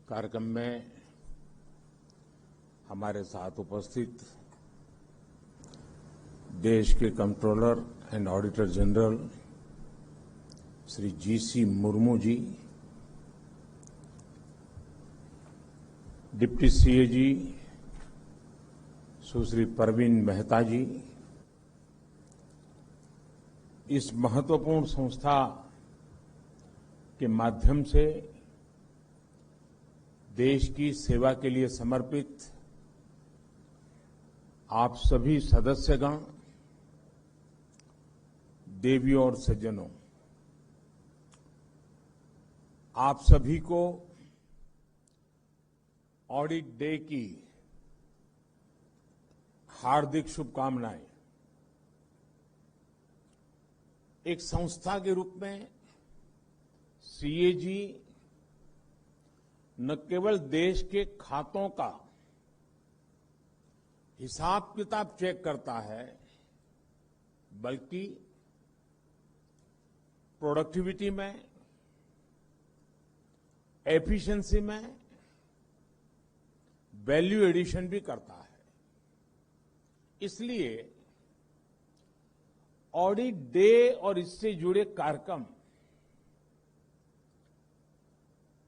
कार्यक्रम में हमारे साथ उपस्थित देश के controller and auditor general Shri G C Murmu ji, deputy CAG Sushri Parveen Mehta ji, इस महत्वपूर्ण संस्था के माध्यम से देश की सेवा के लिए समर्पित आप सभी सदस्यगण, देवियों और सज्जनों, आप सभी को ऑडिट डे की हार्दिक शुभकामनाएं। एक संस्था के रूप में सीएजी न केवल देश के खातों का हिसाब किताब चेक करता है, बल्कि प्रोडक्टिविटी में, एफिशिएंसी में वैल्यू एडिशन भी करता है। इसलिए ऑडिट डे और इससे जुड़े कार्यक्रम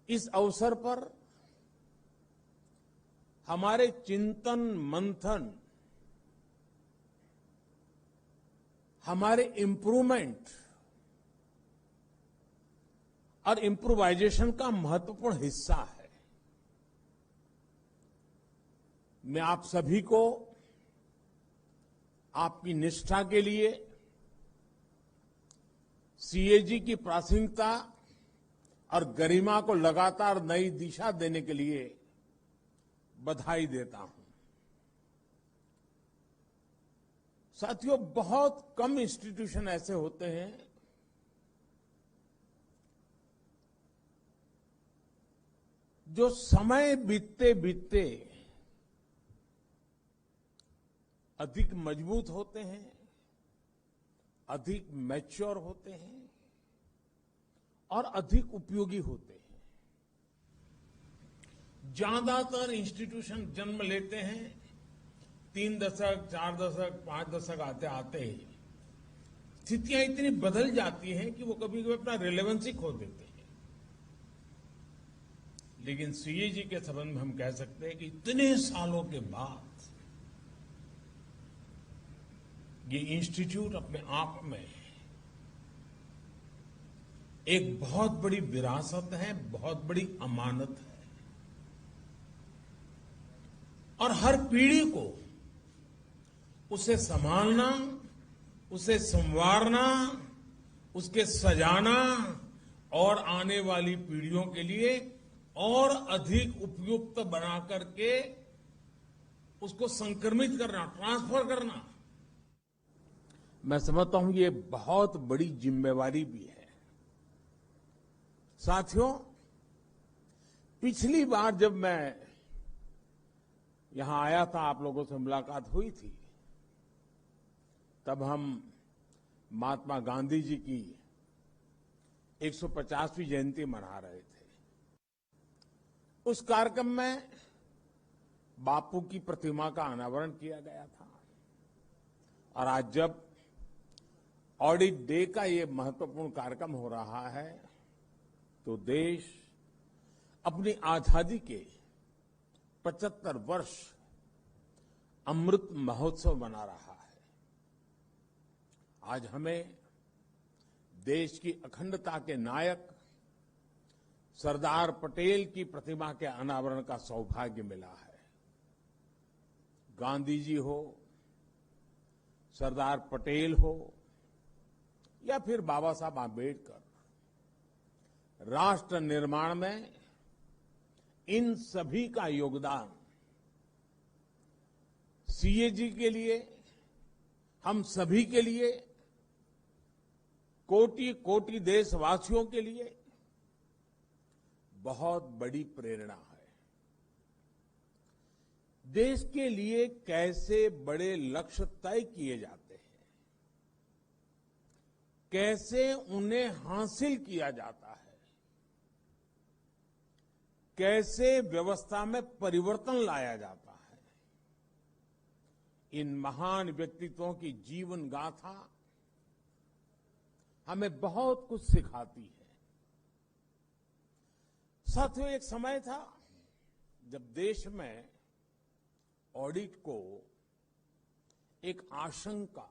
इस अवसर पर हमारे चिंतन मंथन, हमारे इम्प्रूवमेंट और इम्प्रोवाइजेशन का महत्वपूर्ण हिस्सा है। मैं आप सभी को आपकी निष्ठा के लिए, सीएजी की प्रासंगिकता और गरिमा को लगातार नई दिशा देने के लिए बधाई देता हूं। साथियों, बहुत कम इंस्टीट्यूशन ऐसे होते हैं जो समय बीतते बीतते अधिक मजबूत होते हैं, अधिक मैच्योर होते हैं और अधिक उपयोगी होते हैं। ज्यादातर इंस्टीट्यूशन जन्म लेते हैं 3 दशक, 4 दशक, 5 दशक आते आते ही स्थितियां इतनी बदल जाती हैं कि वो कभी कभी अपना रिलेवेंस खो देते हैं। लेकिन सीएजी के संबंध में हम कह सकते हैं कि इतने सालों के बाद ये इंस्टीट्यूट अपने आप में एक बहुत बड़ी विरासत है, बहुत बड़ी अमानत है। और हर पीढ़ी को उसे संभालना, उसे संवारना, उसके सजाना और आने वाली पीढ़ियों के लिए और अधिक उपयुक्त बना करके उसको संक्रमित करना, ट्रांसफर करना, मैं समझता हूं ये बहुत बड़ी जिम्मेवारी भी है। साथियों, पिछली बार जब मैं यहां आया था, आप लोगों से मुलाकात हुई थी, तब हम महात्मा गांधी जी की 150वीं जयंती मना रहे थे। उस कार्यक्रम में बापू की प्रतिमा का अनावरण किया गया था। और आज जब ऑडिट डे का ये महत्वपूर्ण कार्यक्रम हो रहा है, तो देश अपनी आजादी के 75 वर्ष अमृत महोत्सव मना रहा है। आज हमें देश की अखंडता के नायक सरदार पटेल की प्रतिमा के अनावरण का सौभाग्य मिला है। गांधी जी हो, सरदार पटेल हो या फिर बाबा साहब आंबेडकर, राष्ट्र निर्माण में इन सभी का योगदान सीएजी के लिए, हम सभी के लिए, कोटि कोटि देशवासियों के लिए बहुत बड़ी प्रेरणा है। देश के लिए कैसे बड़े लक्ष्य तय किए जाते हैं, कैसे उन्हें हासिल किया जाता है, कैसे व्यवस्था में परिवर्तन लाया जाता है, इन महान व्यक्तित्वों की जीवन गाथा हमें बहुत कुछ सिखाती है। साथियों, एक समय था जब देश में ऑडिट को एक आशंका,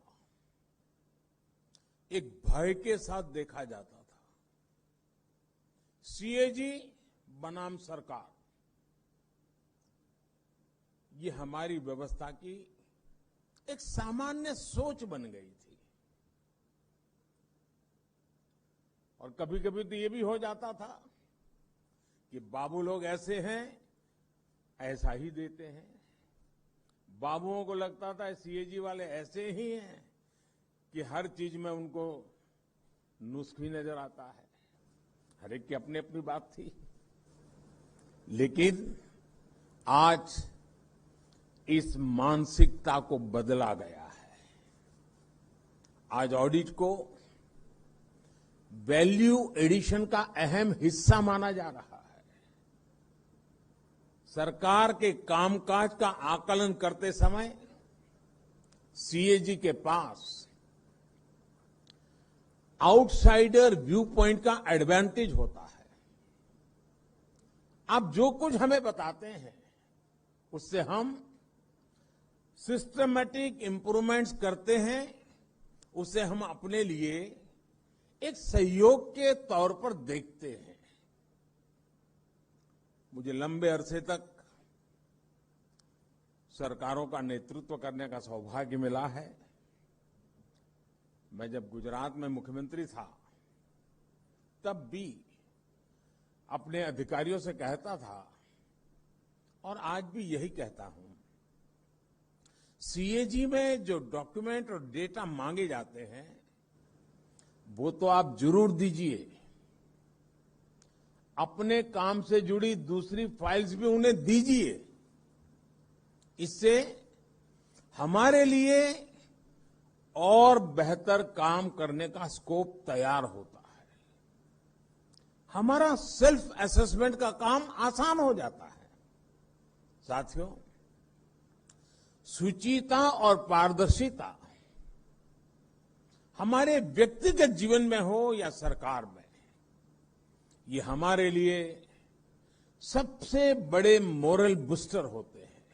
एक भय के साथ देखा जाता था। सीएजी बनाम सरकार, ये हमारी व्यवस्था की एक सामान्य सोच बन गई थी। और कभी कभी तो ये भी हो जाता था कि बाबू लोग ऐसे हैं, ऐसा ही देते हैं। बाबुओं को लगता था सीएजी वाले ऐसे ही हैं कि हर चीज में उनको नुस्ख ही नजर आता है। हर एक की अपनी अपनी बात थी। लेकिन आज इस मानसिकता को बदला गया है। आज ऑडिट को वैल्यू एडिशन का अहम हिस्सा माना जा रहा है। सरकार के कामकाज का आकलन करते समय सीएजी के पास आउटसाइडर व्यू पॉइंट का एडवांटेज होता है। आप जो कुछ हमें बताते हैं उससे हम सिस्टमैटिक इंप्रूवमेंट्स करते हैं, उसे हम अपने लिए एक सहयोग के तौर पर देखते हैं। मुझे लंबे अरसे तक सरकारों का नेतृत्व करने का सौभाग्य मिला है। मैं जब गुजरात में मुख्यमंत्री था तब भी अपने अधिकारियों से कहता था और आज भी यही कहता हूं, सीएजी में जो डॉक्यूमेंट और डेटा मांगे जाते हैं वो तो आप जरूर दीजिए। अपने काम से जुड़ी दूसरी फाइल्स भी उन्हें दीजिए। इससे हमारे लिए और बेहतर काम करने का स्कोप तैयार होता है। हमारा सेल्फ असेसमेंट का काम आसान हो जाता है। साथियों, शुचिता और पारदर्शिता हमारे व्यक्तिगत जीवन में हो या सरकार में, ये हमारे लिए सबसे बड़े मोरल बूस्टर होते हैं।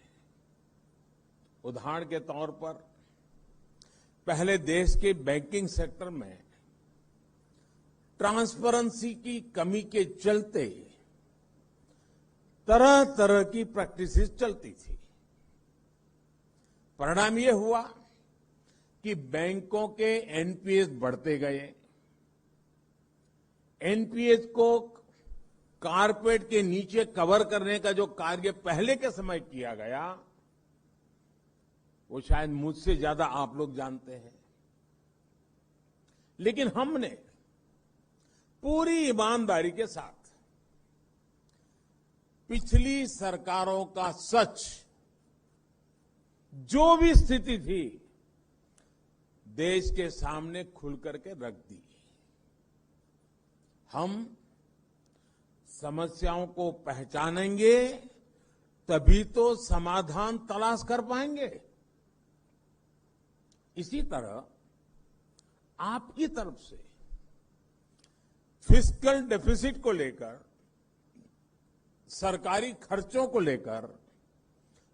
उदाहरण के तौर पर पहले देश के बैंकिंग सेक्टर में ट्रांसपेरेंसी की कमी के चलते तरह तरह की प्रैक्टिसेस चलती थी। परिणाम ये हुआ कि बैंकों के एनपीएस बढ़ते गए। एनपीएस को कारपेट के नीचे कवर करने का जो कार्य पहले के समय किया गया वो शायद मुझसे ज्यादा आप लोग जानते हैं। लेकिन हमने पूरी ईमानदारी के साथ पिछली सरकारों का सच, जो भी स्थिति थी, देश के सामने खुल करके रख दी। हम समस्याओं को पहचानेंगे तभी तो समाधान तलाश कर पाएंगे। इसी तरह आपकी तरफ से फिस्कल डेफिसिट को लेकर, सरकारी खर्चों को लेकर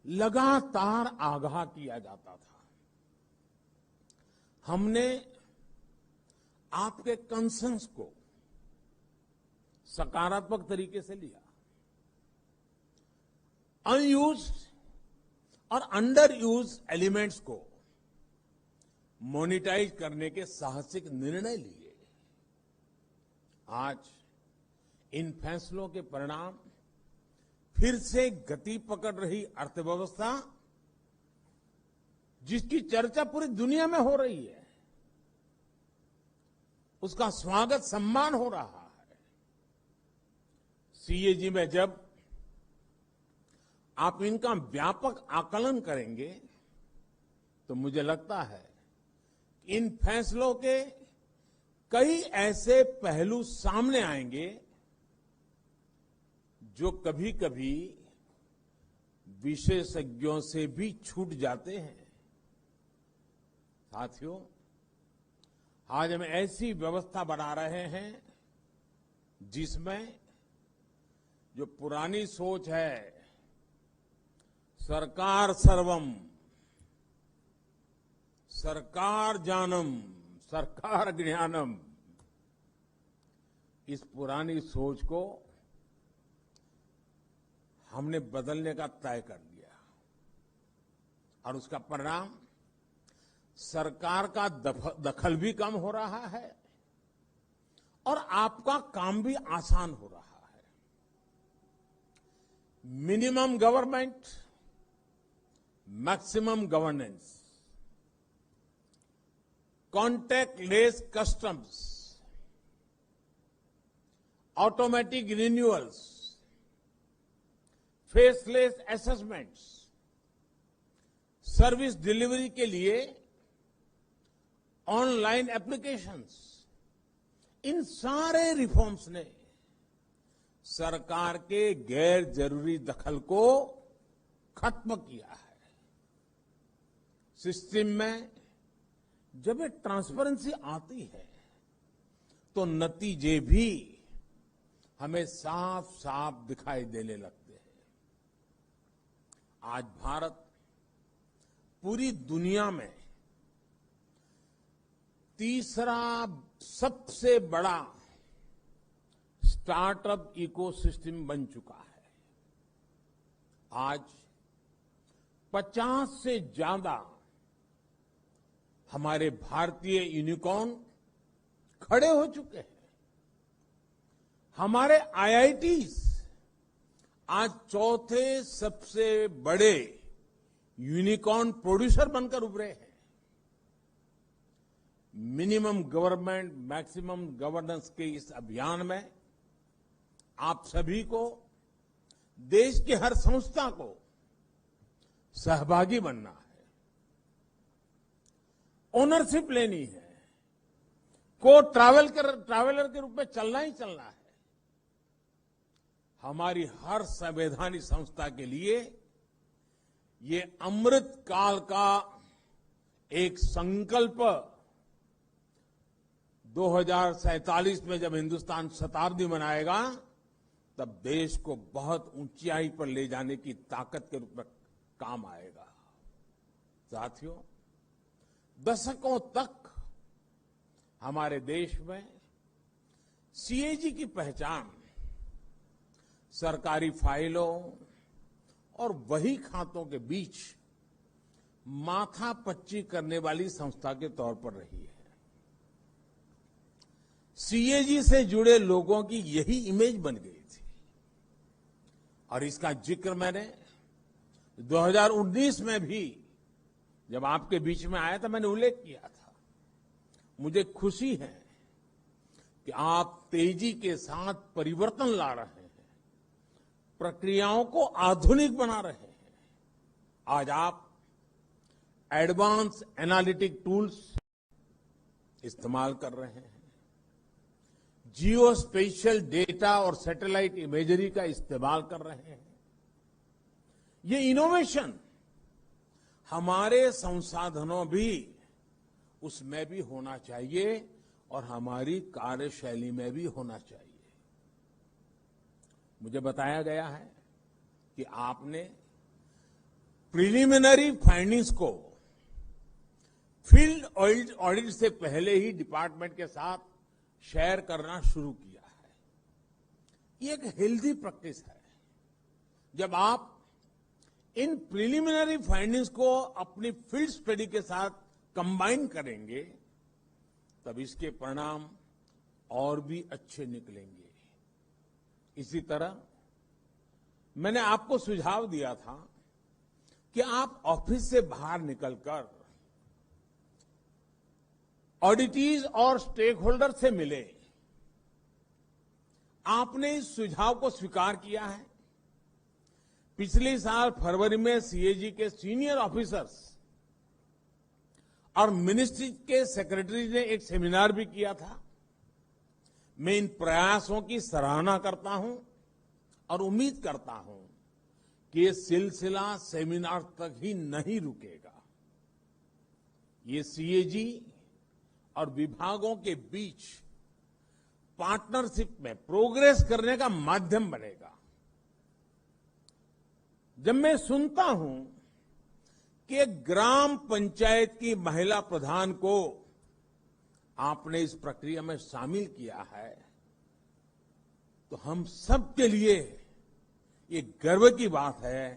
लगातार आगाह किया जाता था। हमने आपके कंसर्न्स को सकारात्मक तरीके से लिया। अनयूज्ड और अंडर यूज एलिमेंट्स को मोनिटाइज करने के साहसिक निर्णय लिए। आज इन फैसलों के परिणाम फिर से गति पकड़ रही अर्थव्यवस्था, जिसकी चर्चा पूरी दुनिया में हो रही है, उसका स्वागत सम्मान हो रहा है। सीएजी में जब आप इनका व्यापक आकलन करेंगे तो मुझे लगता है इन फैसलों के कई ऐसे पहलू सामने आएंगे जो कभी कभी विशेषज्ञों से भी छूट जाते हैं। साथियों, आज हम ऐसी व्यवस्था बना रहे हैं जिसमें जो पुरानी सोच है, सरकार सर्वम, सरकार जानम, सरकार ज्ञानम, इस पुरानी सोच को हमने बदलने का तय कर लिया और उसका परिणाम सरकार का दखल भी कम हो रहा है और आपका काम भी आसान हो रहा है। Minimum government, maximum governance, contactless customs, automatic renewals, faceless assessments, service delivery के लिए ऑनलाइन एप्लीकेशंस, इन सारे रिफॉर्म्स ने सरकार के गैर जरूरी दखल को खत्म किया है। सिस्टम में जब एक ट्रांसपेरेंसी आती है तो नतीजे भी हमें साफ साफ दिखाई देने लगते हैं। आज भारत पूरी दुनिया में तीसरा सबसे बड़ा स्टार्टअप इकोसिस्टम बन चुका है। आज 50 से ज्यादा हमारे भारतीय यूनिकॉर्न खड़े हो चुके हैं। हमारे आईआईटीज आज चौथे सबसे बड़े यूनिकॉर्न प्रोड्यूसर बनकर उभरे हैं। मिनिमम गवर्नमेंट, मैक्सिमम गवर्नेंस के इस अभियान में आप सभी को, देश की हर संस्था को सहभागी बनना है, ओनरशिप लेनी है, ट्रैवलर के रूप में चलना ही चलना है। हमारी हर संवैधानिक संस्था के लिए ये अमृत काल का एक संकल्प 2047 में जब हिंदुस्तान शताब्दी मनाएगा तब देश को बहुत ऊंचाई पर ले जाने की ताकत के रूप में काम आएगा। साथियों, दशकों तक हमारे देश में सीएजी की पहचान सरकारी फाइलों और वही खातों के बीच माथापच्ची करने वाली संस्था के तौर पर रही है। सीएजी से जुड़े लोगों की यही इमेज बन गई थी और इसका जिक्र मैंने 2019 में भी जब आपके बीच में आया था मैंने उल्लेख किया था। मुझे खुशी है कि आप तेजी के साथ परिवर्तन ला रहे हैं, प्रक्रियाओं को आधुनिक बना रहे हैं। आज आप एडवांस एनालिटिक टूल्स इस्तेमाल कर रहे हैं, जियो स्पेशियल डेटा और सैटेलाइट इमेजरी का इस्तेमाल कर रहे हैं। ये इनोवेशन हमारे संसाधनों भी उसमें भी होना चाहिए और हमारी कार्यशैली में भी होना चाहिए। मुझे बताया गया है कि आपने प्रिलिमिनरी फाइंडिंग्स को फील्ड ऑडिट से पहले ही डिपार्टमेंट के साथ शेयर करना शुरू किया है। ये एक हेल्दी प्रैक्टिस है। जब आप इन प्रिलिमिनरी फाइंडिंग्स को अपनी फील्ड स्टडी के साथ कंबाइन करेंगे तब इसके परिणाम और भी अच्छे निकलेंगे। इसी तरह मैंने आपको सुझाव दिया था कि आप ऑफिस से बाहर निकलकर ऑडिटीज और स्टेक होल्डर से मिले। आपने इस सुझाव को स्वीकार किया है। पिछले साल फरवरी में सीएजी के सीनियर ऑफिसर्स और मिनिस्ट्री के सेक्रेटरी ने एक सेमिनार भी किया था। मैं इन प्रयासों की सराहना करता हूं और उम्मीद करता हूं कि ये सिलसिला सेमिनार तक ही नहीं रुकेगा। ये सीएजी और विभागों के बीच पार्टनरशिप में प्रोग्रेस करने का माध्यम बनेगा। जब मैं सुनता हूं कि एक ग्राम पंचायत की महिला प्रधान को आपने इस प्रक्रिया में शामिल किया है, तो हम सब के लिए ये गर्व की बात है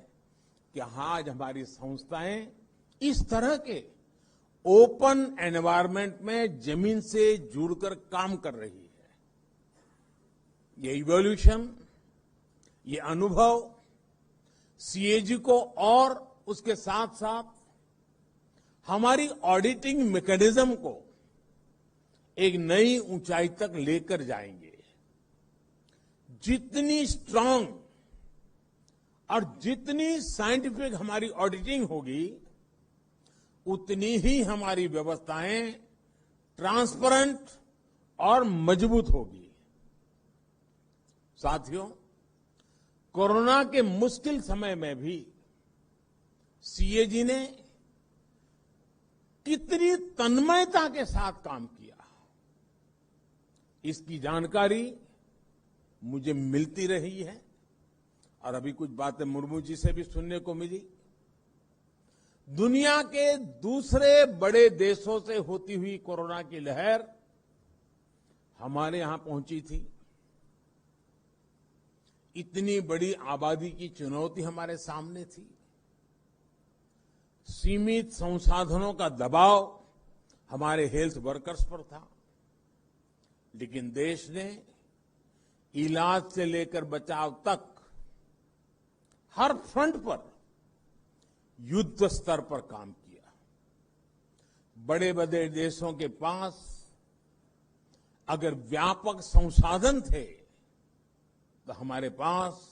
कि आज हमारी संस्थाएं इस तरह के ओपन एनवायरनमेंट में जमीन से जुड़कर काम कर रही है। ये इवोल्यूशन, ये अनुभव सीएजी को और उसके साथ साथ हमारी ऑडिटिंग मैकेनिज्म को एक नई ऊंचाई तक लेकर जाएंगे। जितनी स्ट्रांग और जितनी साइंटिफिक हमारी ऑडिटिंग होगी, उतनी ही हमारी व्यवस्थाएं ट्रांसपेरेंट और मजबूत होगी। साथियों, कोरोना के मुश्किल समय में भी सीएजी ने कितनी तन्मयता के साथ काम किया, इसकी जानकारी मुझे मिलती रही है और अभी कुछ बातें मुर्मू जी से भी सुनने को मिली। दुनिया के दूसरे बड़े देशों से होती हुई कोरोना की लहर हमारे यहां पहुंची थी। इतनी बड़ी आबादी की चुनौती हमारे सामने थी। सीमित संसाधनों का दबाव हमारे हेल्थ वर्कर्स पर था, लेकिन देश ने इलाज से लेकर बचाव तक हर फ्रंट पर युद्ध स्तर पर काम किया। बड़े बड़े देशों के पास अगर व्यापक संसाधन थे, तो हमारे पास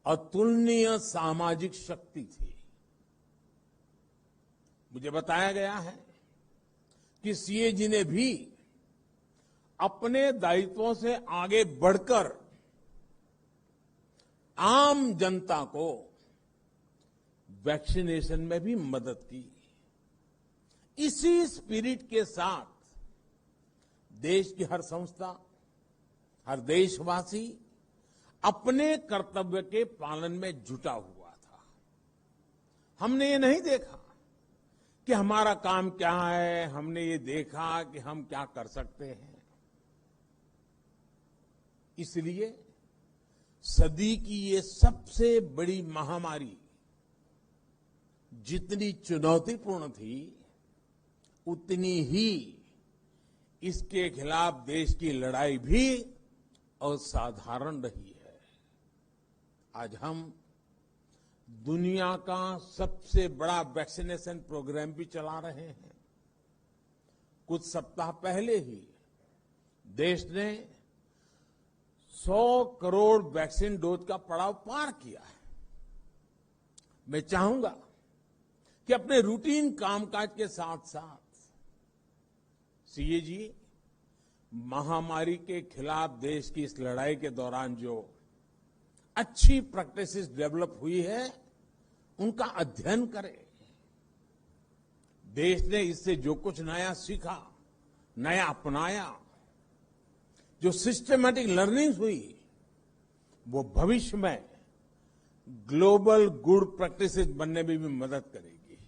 अतुलनीय सामाजिक शक्ति थी। मुझे बताया गया है कि सीएजी ने भी अपने दायित्वों से आगे बढ़कर आम जनता को वैक्सीनेशन में भी मदद की। इसी स्पिरिट के साथ देश की हर संस्था, हर देशवासी अपने कर्तव्य के पालन में जुटा हुआ था। हमने ये नहीं देखा कि हमारा काम क्या है, हमने ये देखा कि हम क्या कर सकते हैं। इसलिए सदी की ये सबसे बड़ी महामारी जितनी चुनौतीपूर्ण थी, उतनी ही इसके खिलाफ देश की लड़ाई भी असाधारण रही है। आज हम दुनिया का सबसे बड़ा वैक्सीनेशन प्रोग्राम भी चला रहे हैं। कुछ सप्ताह पहले ही देश ने 100 करोड़ वैक्सीन डोज का पड़ाव पार किया है। मैं चाहूंगा कि अपने रूटीन कामकाज के साथ साथ सीएजी महामारी के खिलाफ देश की इस लड़ाई के दौरान जो अच्छी प्रैक्टिसेस डेवलप हुई है, उनका अध्ययन करें। देश ने इससे जो कुछ नया सीखा, नया अपनाया, जो सिस्टमैटिक लर्निंग हुई, वो भविष्य में ग्लोबल गुड प्रैक्टिसेस बनने में भी मदद करेगी।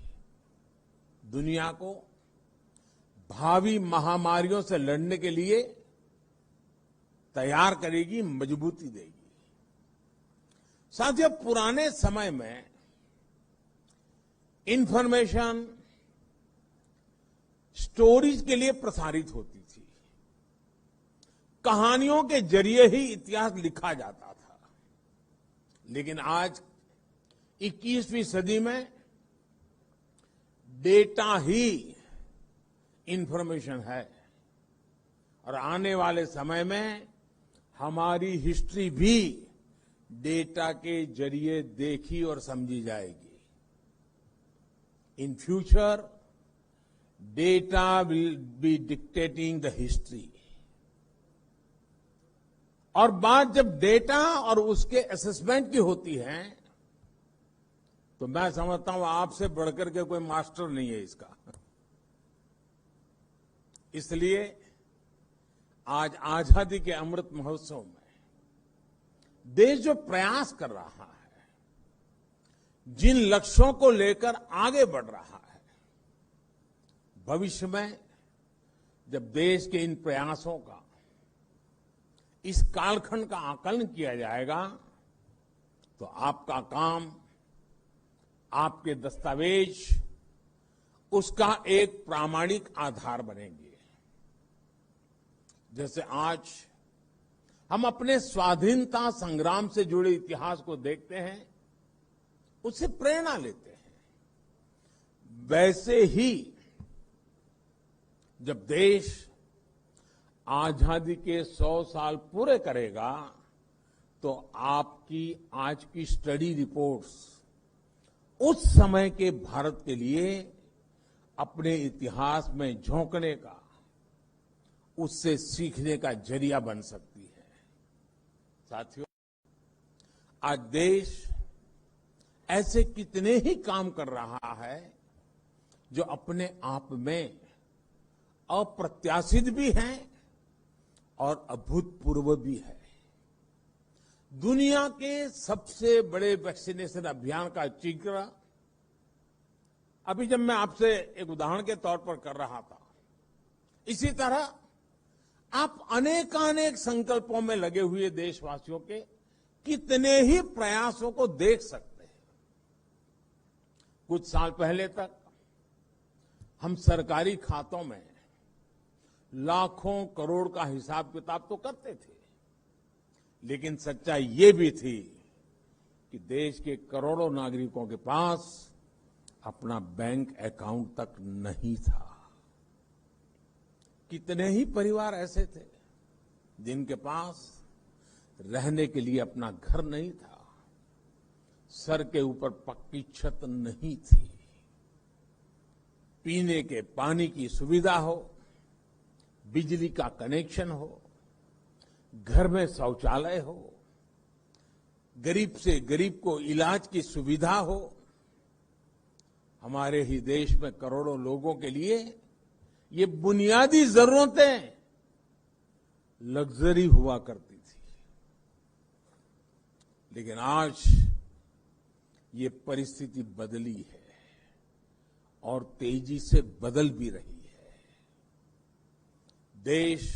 दुनिया को भावी महामारियों से लड़ने के लिए तैयार करेगी, मजबूती देगी। साथियों, पुराने समय में इंफॉर्मेशन स्टोरीज के लिए प्रसारित होती थी। कहानियों के जरिए ही इतिहास लिखा जाता था। लेकिन आज 21वीं सदी में डेटा ही इंफॉर्मेशन है और आने वाले समय में हमारी हिस्ट्री भी डेटा के जरिए देखी और समझी जाएगी। In future data will be dictating the history. और बात जब डेटा और उसके असेसमेंट की होती है तो मैं समझता हूं आपसे बढ़कर के कोई मास्टर नहीं है इसका। इसलिए आज आजादी के अमृत महोत्सव में देश जो प्रयास कर रहा है, जिन लक्ष्यों को लेकर आगे बढ़ रहा है, भविष्य में जब देश के इन प्रयासों का, इस कालखंड का आकलन किया जाएगा तो आपका काम, आपके दस्तावेज उसका एक प्रामाणिक आधार बनेंगे। जैसे आज हम अपने स्वाधीनता संग्राम से जुड़े इतिहास को देखते हैं, उससे प्रेरणा लेते हैं, वैसे ही जब देश आजादी के 100 साल पूरे करेगा तो आपकी आज की स्टडी रिपोर्ट्स उस समय के भारत के लिए अपने इतिहास में झोंकने का, उससे सीखने का जरिया बन सकती है। साथियों, आज देश ऐसे कितने ही काम कर रहा है जो अपने आप में अप्रत्याशित भी हैं और अभूतपूर्व भी है। दुनिया के सबसे बड़े वैक्सीनेशन अभियान का जिक्र अभी जब मैं आपसे एक उदाहरण के तौर पर कर रहा था, इसी तरह आप अनेकानेक संकल्पों में लगे हुए देशवासियों के कितने ही प्रयासों को देख सकते हैं। कुछ साल पहले तक हम सरकारी खातों में लाखों करोड़ का हिसाब किताब तो करते थे, लेकिन सच्चाई ये भी थी कि देश के करोड़ों नागरिकों के पास अपना बैंक अकाउंट तक नहीं था। कितने ही परिवार ऐसे थे जिनके पास रहने के लिए अपना घर नहीं था, सर के ऊपर पक्की छत नहीं थी, पीने के पानी की सुविधा हो, बिजली का कनेक्शन हो, घर में शौचालय हो, गरीब से गरीब को इलाज की सुविधा हो। हमारे ही देश में करोड़ों लोगों के लिए ये बुनियादी जरूरतें लग्जरी हुआ करती थी, लेकिन आज ये परिस्थिति बदली है और तेजी से बदल भी रही है। देश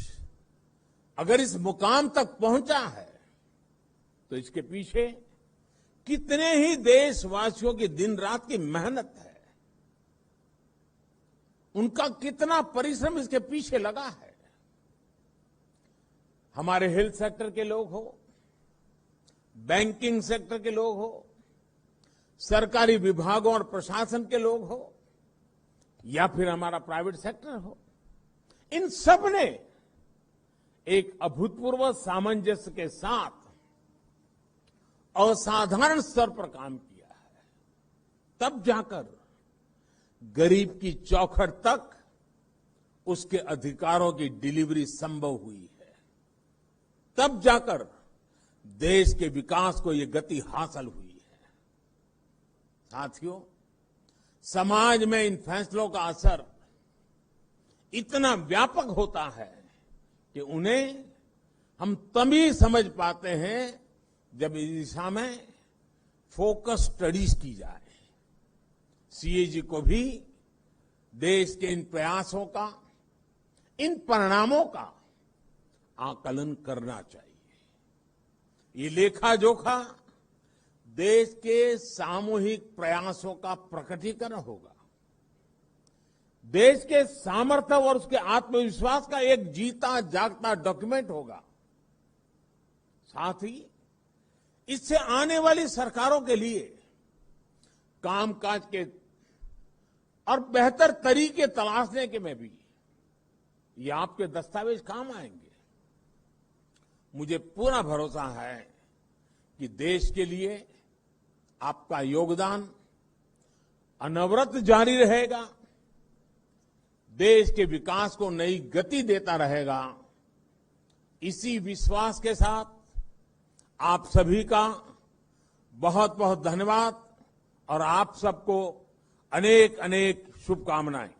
अगर इस मुकाम तक पहुंचा है तो इसके पीछे कितने ही देशवासियों की दिन रात की मेहनत है, उनका कितना परिश्रम इसके पीछे लगा है। हमारे हेल्थ सेक्टर के लोग हो, बैंकिंग सेक्टर के लोग हो, सरकारी विभागों और प्रशासन के लोग हो, या फिर हमारा प्राइवेट सेक्टर हो, इन सब ने एक अभूतपूर्व सामंजस्य के साथ असाधारण स्तर पर काम किया है। तब जाकर गरीब की चौखट तक उसके अधिकारों की डिलीवरी संभव हुई है। तब जाकर देश के विकास को ये गति हासिल हुई है। साथियों, समाज में इन फैसलों का असर इतना व्यापक होता है कि उन्हें हम तभी समझ पाते हैं जब इस दिशा में फोकस स्टडीज की जाए। सीएजी को भी देश के इन प्रयासों का, इन परिणामों का आकलन करना चाहिए। ये लेखा जोखा देश के सामूहिक प्रयासों का प्रकटीकरण होगा, देश के सामर्थ्य और उसके आत्मविश्वास का एक जीता जागता डॉक्यूमेंट होगा। साथ ही इससे आने वाली सरकारों के लिए कामकाज के और बेहतर तरीके तलाशने के में भी ये आपके दस्तावेज काम आएंगे। मुझे पूरा भरोसा है कि देश के लिए आपका योगदान अनवरत जारी रहेगा, देश के विकास को नई गति देता रहेगा इसी विश्वास के साथ आप सभी का बहुत बहुत धन्यवाद और आप सबको अनेक अनेक शुभकामनाएं।